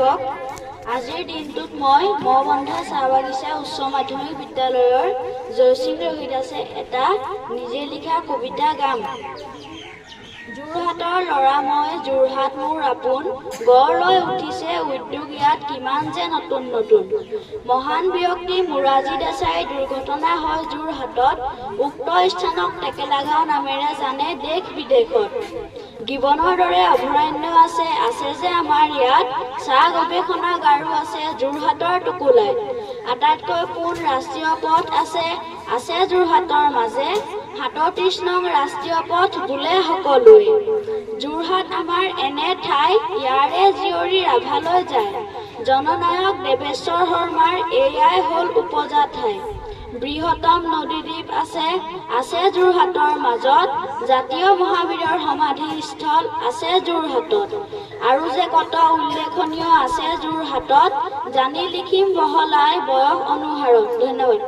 অভিভাৱক, আজিৰ দিনটোত মই মবন্ধা চাহ বাগিচা উচ্চ মাধ্যমিক বিদ্যালয়ৰ জয়সিং ৰোহিত দাসে এটা নিজে লিখা কবিতা গাম। যোৰহাটৰ ল'ৰা মই, যোৰহাট মোৰ আপোন, গঢ় লৈ উঠিছে উদ্যোগ ইয়াত কিমান যে নতুন নতুন। মহান ব্যক্তি মোৰাৰজী দেশাইৰ দুৰ্ঘটনা হয় যোৰহাটত, উক্ত স্থানক টেকেলাগাঁও নামেৰে জানে দেশ বিদেশত। গিবনৰ দৰে অভয়াৰণ্য আছে যে আমাৰ ইয়াত, চাহ গৱেষণাগাৰো আছে যোৰহাটৰ টুকুলাইত। আটাইতকৈ পোন ৰাষ্ট্ৰীয় পথ আছে যোৰহাটৰ মাজে, ৩৭ নং ৰাষ্ট্ৰীয় পথ বোলে সকলোৱে। যোৰহাট আমাৰ এনে ঠাই, ইয়াৰে জীয়ৰী ৰাভালৈ যায়। জননায়ক দেৱেশ্বৰ শৰ্মাৰ এয়াই হ'ল উপজা ঠাই। বৃহত্তম নদীদ্বীপ আছে যোৰহাটৰ মাজত, জাতীয় মহাবীৰৰ সমাধিস্থল আছে যোৰহাটত। আৰু যে কত উল্লেখনীয় আছে যোৰহাটত, জানি লিখিম বহলাই বয়স অনুসাৰত। ধন্যবাদ।